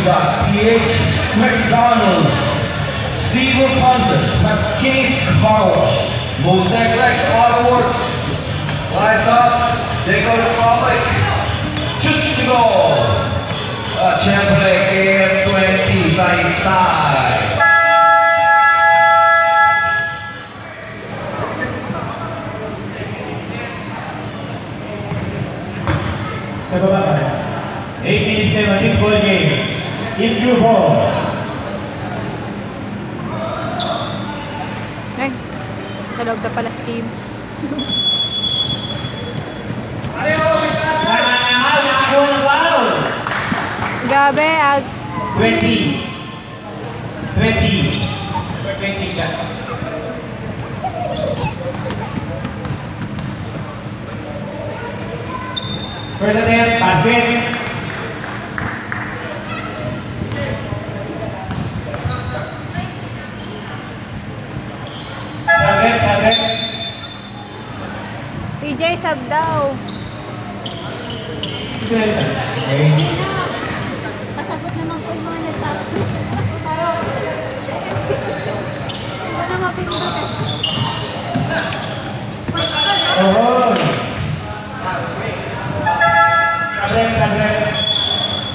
PH McDonald's, Steve Fontes, McKinney's Car Wash, Mosaic Lex Auto Works, Lights Up, Jacob Republic, Just to Go, Chevrolet KF20 side. Sa baba ka. 8 minutes na this ball game. It's group 4. Ay, sa loob na pala Steam. Nakakuha ng foul. Gabi, 20 ka. First attempt, basket. Sabret. PJ, sub daw. Pasagot naman po yung mga nagtapos. Wala na mapinunod eh. Oh! Sabret.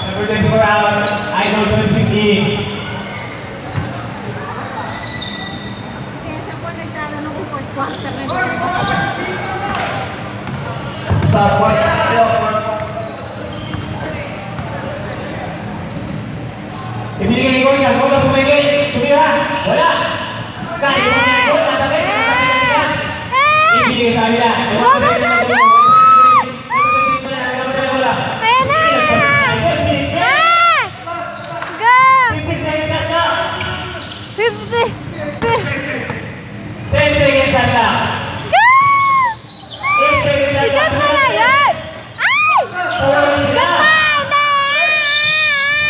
Number 24 out. Idol 2016. Kaya sa po nagtatanong kung fourth quarter na rin. Sa Ibigay ko yan. Huwag na pumigay. Tumira. Wala. Kahit pumigay ko, natabit. Ibigay sa kanila. Go! Ayan na! Go! 15 seconds shot na. 50! 10 seconds shot na. Go! 8 seconds shot na. I-shot na lang yan! Ay!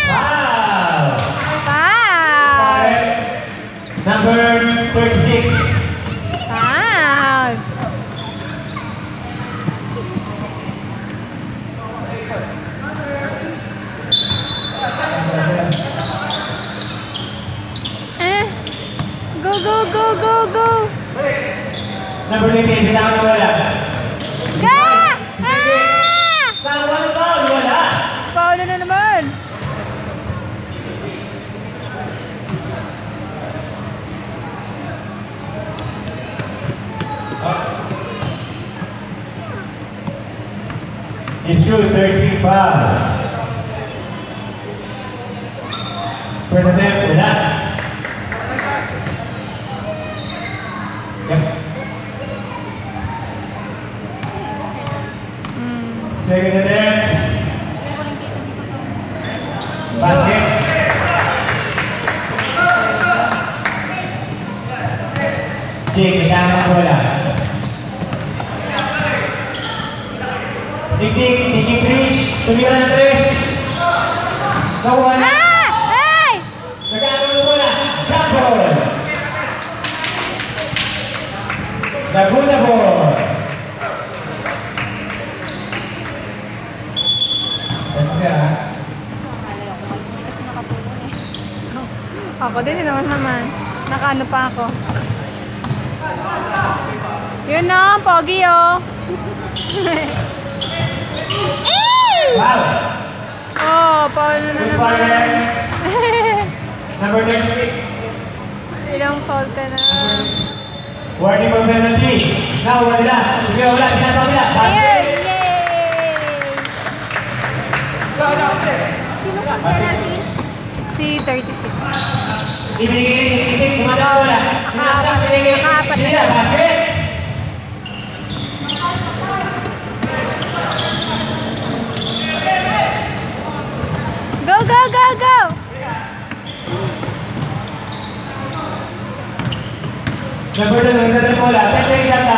Wow. Number 36. Foul! Go! Number 28, bilangan na wala. Ga! Foul, wala. Foul na naman! It's good, 13 foul. First attempt, wala. Yep. Second attempt. Basket. Jake, may tama ang bola. Tig-tig, 3. Tumira ng 3. Nakuha na. Ay! Nagkakaroon ng bola. Jump ball. Laguna ball. Saan mo siya? Ako din naman. Nakaano pa ako. Yun na, pogi oh. Wow! Oh, foul na Who's naman. fired? Number 36. Ilang foul ka na? Warning for penalty. Now, wala. Sige, wala. Sinasabi na. Ayun! Basket. Yay! Sino sa penalty? Si 36. Ibigay ni Titik. Kumanda wala. Nakaapat na. Basket. Go! Number 2, nagdadal mo wala. 10 seconds shot na.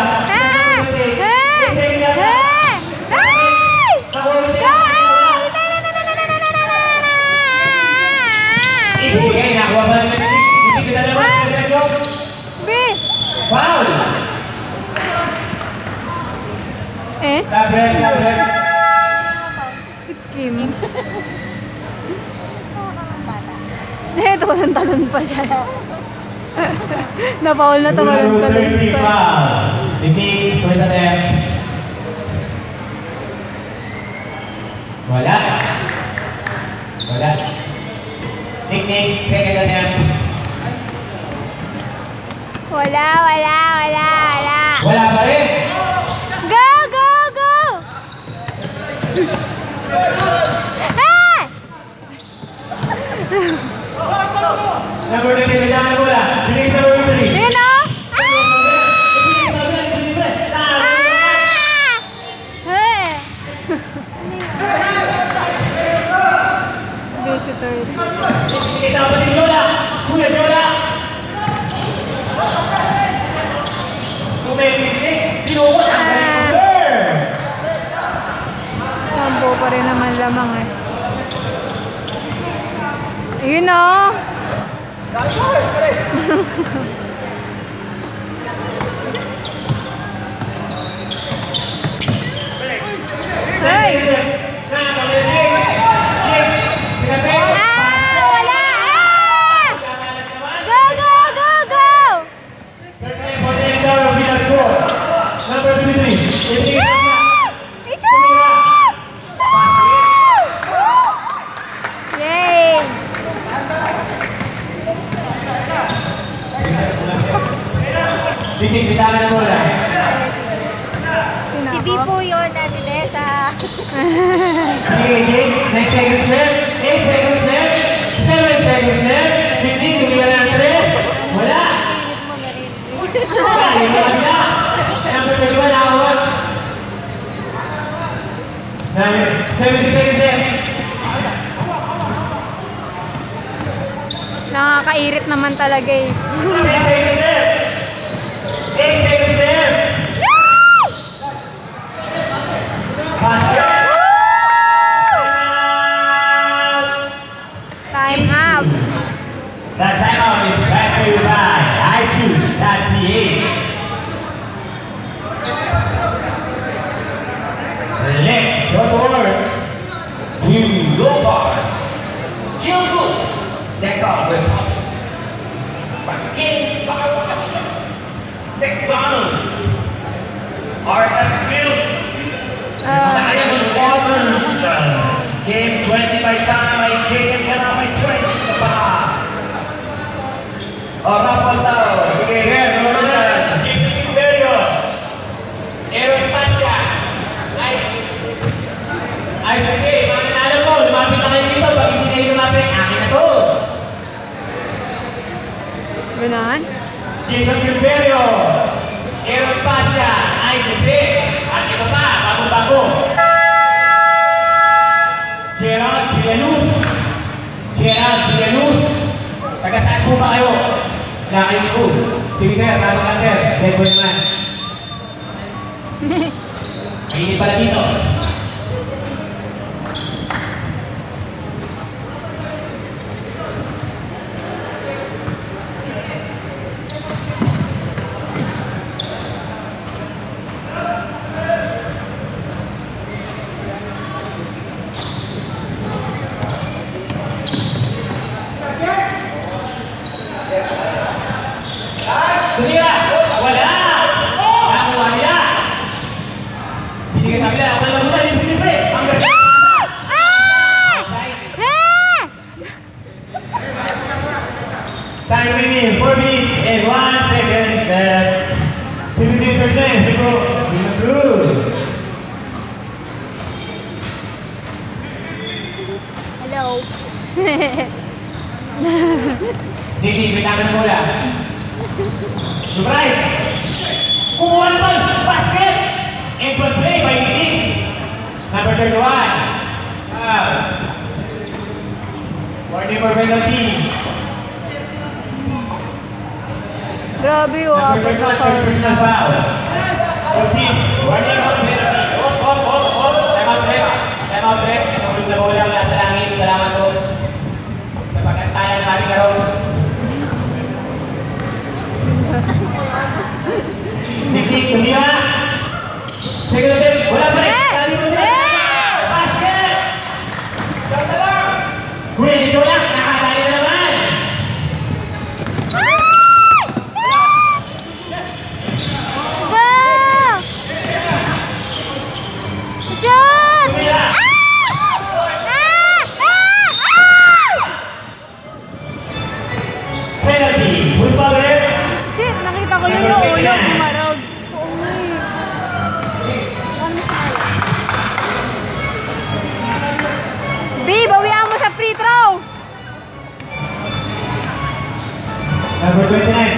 Ibigay na. Kuha ba nila Titik? Titik kita naman. Foul! Sabret. Kim. Eh, talon pa siya. Napaul na talon pa. Technique, first attempt. Wala. Wala. Technique, second attempt. Wala. Wala pa rin. Go! Ah! Number 3, bilangan mo lang. Bilis sa number 3. Yun o! Visitor. Kita pa din Jola. Kuya Jola. Kumikisik. Tinukot ang galing. Sambo pa rin naman lamang eh. Yun o! Hey! Wala! Go! Number 23. Yay! Titik, bitangan na muna. Si Bipo yun, Ate Desa. Okay, 9 seconds left. 8 seconds left. 7 seconds left. Titik, tumira na 3. Wala. Kaya mo kabila. Number 21, nakawag. 70 seconds left. Nakakairit naman talaga eh. 10 seconds left. 8 seconds left. Time out. That time out is brought to you by iChoose.ph. Let's go towards To low bars. Chill good. Neck up with pop. McKinney's Powers. McDonald's. RF Mills. Diamond Water. Game 20 by time. May game ka na may 20 ka pa. O, rapol daw. Sige, number 9, Chief Silverio. Aaron Pasha. ICC, mga nanalo mo, lumapit na kayo dito. Pag hindi kayo lumapit, akin na to. Gano'n? Jason Silverio, Aaron Pasha, ICC. At ito pa, bago-bago. Gerald Villaluz. Taga saan po ba kayo? Laki ko. Sige sir, tama ka sir. Dead boy naman. Mainit pala dito. Tumira! Wala! Nakuha nila! Hindi ka sabi na, ako lang muna, libre! Ang ganda! Time remaining, 4 minutes and 1 second left. 15%, people, improve. Hello. Didi, bitangan mo lang. Subray! Kumuha naman! Basket! Input play by Didi. Number 31. Warning for penalty. Grabe yung Number apat na 31, third personal foul. For teams, warning for penalty. Op. Time out break. Tulog na bola mula sa langit. Salamat po. Sa pagkantayan ng ating karoon. Tiktik, tumira. Second attempt, wala pa rin. Sabi mo nila. Basket! Kuya, dito lang. Nakabali na naman.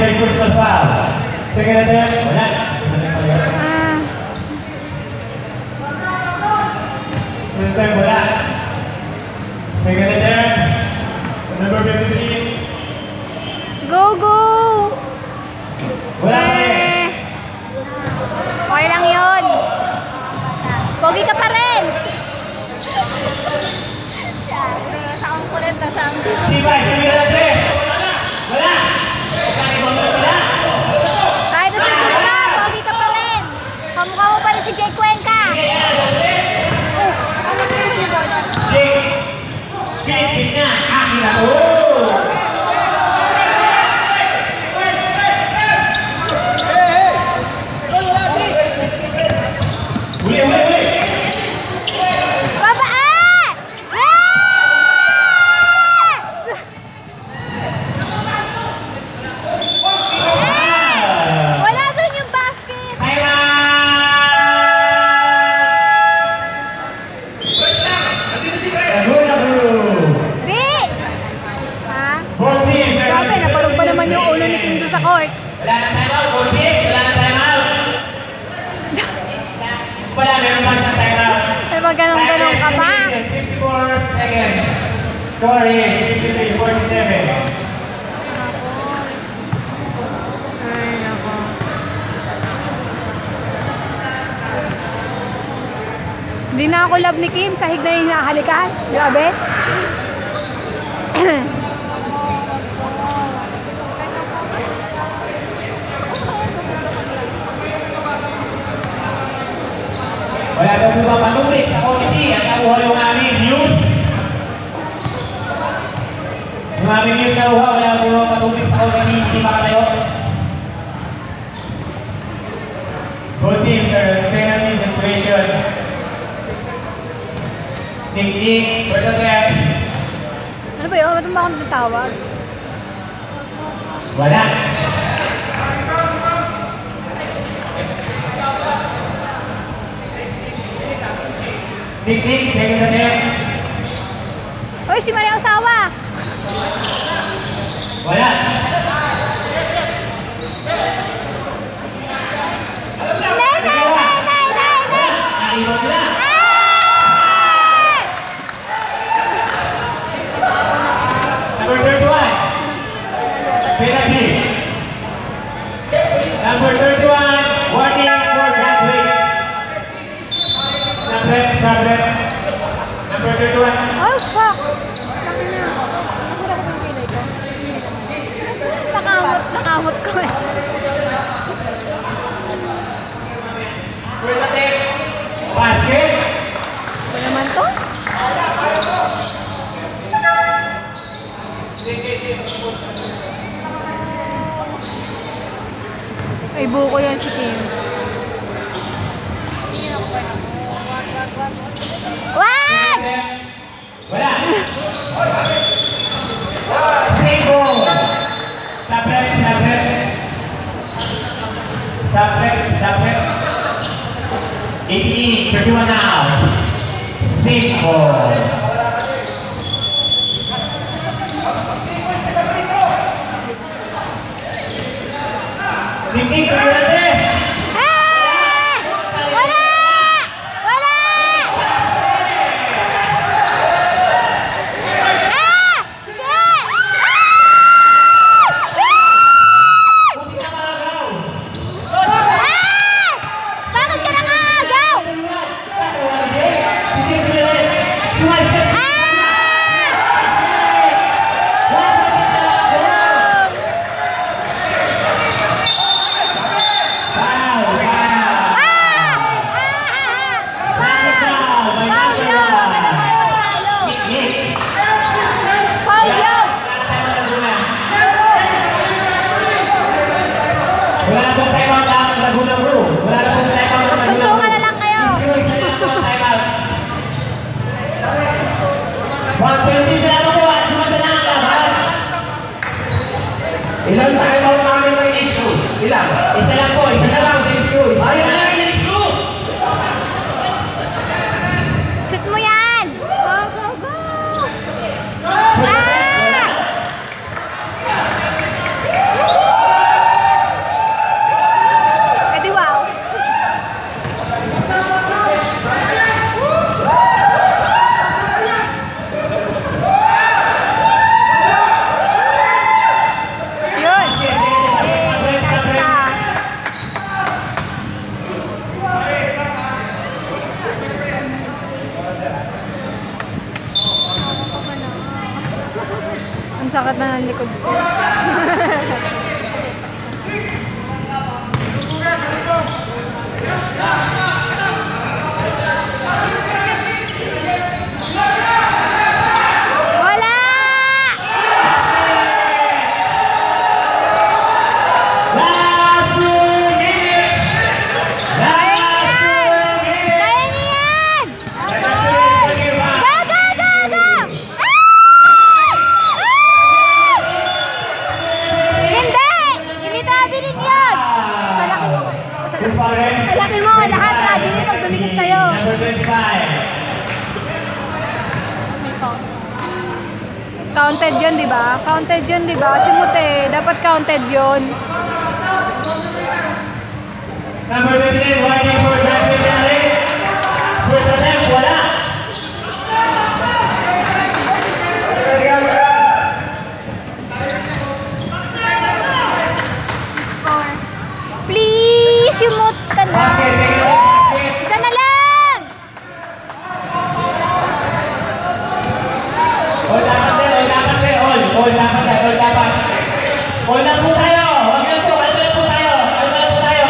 may personal foul. Second attempt, wala. First time, wala. Second attempt, number 53. Go, go! Wala pa rin. Okay lang yun. Pogi ka pa rin. Sa ang kulit na sa ang Sipa, tumira na 3. Wala. Kahit nasusunod ka, pogi ka pa rin. Kamukha mo pa rin si Jay Cuenca. Jake, Philippine na. Akin ako. Uli. Babaan! Wala doon yung basket. Time out! Laguna Crew. B! Ha? Both teams are Sabi, naparong pa naman yung ulo ni Kim doon sa court. Wala na time out. Both teams, wala na time out. Wala, meron pa isang time out. Ay, magganong-ganong ka pa. 54 seconds. Score is 53-47. Ay, nako. Hindi na ako love ni Kim. Sahig na yung hinahalikan. Grabe. Wala daw po ba panumit sa committee at nakuha yung aming news? Yung aming news nakuha, wala po ba panumit sa committee, hindi makatayo? Both teams are in penalty situation. Tik-tik, first attempt. Ano ba yun? Ba't mo ba akong natawag? Wala. Tik-tik, second attempt. Uy, si Maria Osawa! Wala. Naiwan ko na. Number 31. Penalty. Number 31. Warning for graduate. Sabrep. Number 31. Oh, fuck! Nakamot ko eh. First attempt. Basket. Ano naman to? Ay, buko yan si Kim. Wag! Wala. Single. Sabrep. 18, 31 now. Single. Tik-tik, berarti. Hey! Wala! Wala! Ah! Sige! Ah! Bakit ka nangagaw? Wala na pong time out ang Laguna Crew. Wala na pong time out ang Laguna Crew. Suntungan na lang kayo. 120 na lang po at sumanda na ang laban. Ilang time out namin may issue? Ilang? Isa lang po, isa lang sa issue. Ayaw na yung issue! Shoot mo yan! Go, go, go! Ah! Ang sakit na ng likod ko. Wala! Last 2 minutes! Last 2 minutes! Kaya niya yan! Go, go, go, go! Hindi! Hindi tabi rin yun! Palaki mo. Who's following? Palaki mo, lahat tabi rin pag dumikit sa'yo. Number 25. Counted yun, di ba? Counted yun, di ba? Simute, dapat counted yun. Number 15, waiting for Francis Henry. First attempt, wala. Score. Please, yumot ka na. Basket, take it away, basket. Isa na lang! All dapat din, all dapat din, all dapat din, all dapat. All na po tayo. Huwag na po, all na po tayo. All na po tayo.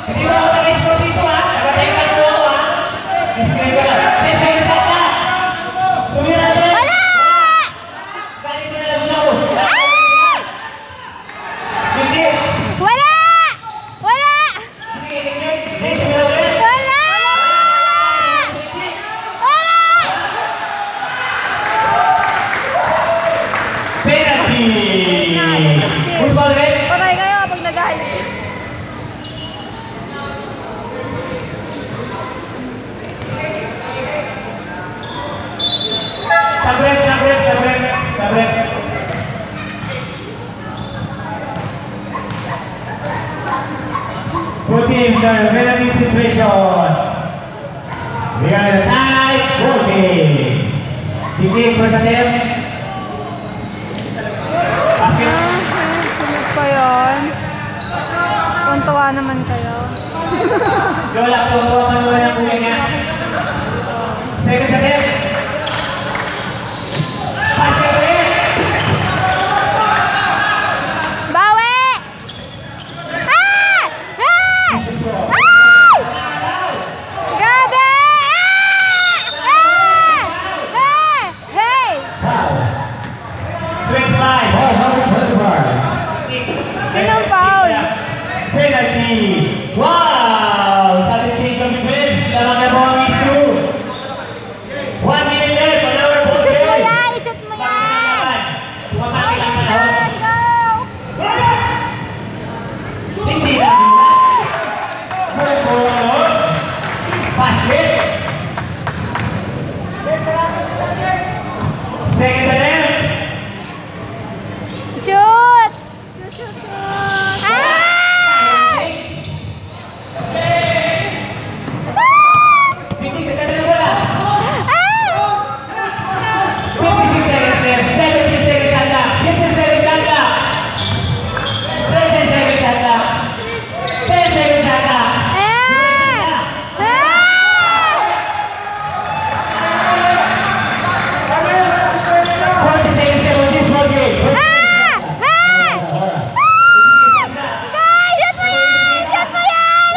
Hindi ba ako nag-score dito ha? Nag-take lang po ako ha? Discreet ka lang. Next, next shot na. Tumira na. Wala! Galing mo na lang ako. Hindi. Wala! Wala! Hindi, hindi, hindi, tumira ulit. Wala! Wala! Penalty. Who's following? Patay kayo pag nagalit. Sabret, sabret, sabret, sabret. Both teams are in a penalty situation. We are in a tie ball game. Sige, first attempt. Basket. Sunod pa yun. Tuntua naman kayo. Lola, tuwa ka naman ang kuya niya. Second attempt. Basket ulit. Bawi! Ah! Ah! Ah! Gabi! Ah! Ah! Hey! Foul. 25. Sinong foul? Penalty. Wow! Sudden change of defense. Lamang na po ang issue. 1 minute left on our ball Shoot mo game. yan! Shoot mo yan! Tumamati ang panahon. Go! Hindi na. Ball. Basket. Second attempt. Shoot! Ah! Hindi ka na wala. Ah! 56 seconds left. 70 seconds shot clock. 50 seconds shot clock. 30 seconds shot clock. 10 seconds shot clock. Ah! Ah! 40 seconds left on this ball game. Ah! Ah! Guys, shoot mo yan! Shoot mo yan!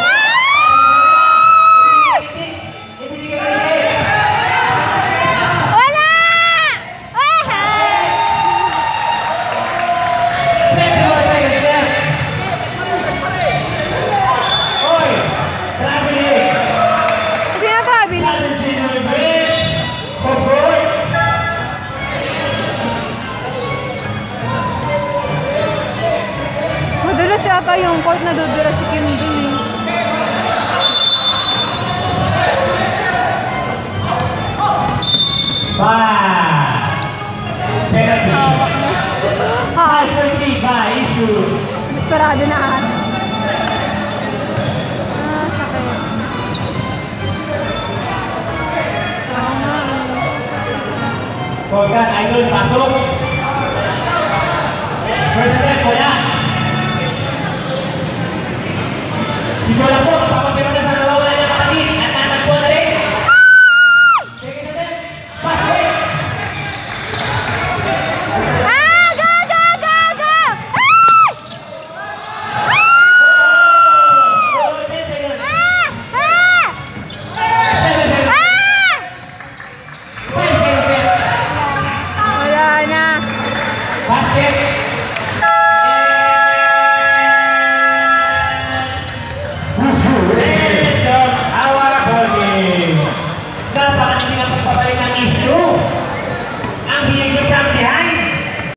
Wala! Ah! 24 seconds left. Oy, traveling. Sino traveling? Sudden change of defense. For goal. Madulas yata yung court, nadudura si Kim dun eh. Penalty. Ha? 5-20 by issue. Desperado na ata. Ah, sakit. Tolgan, idol, pasok.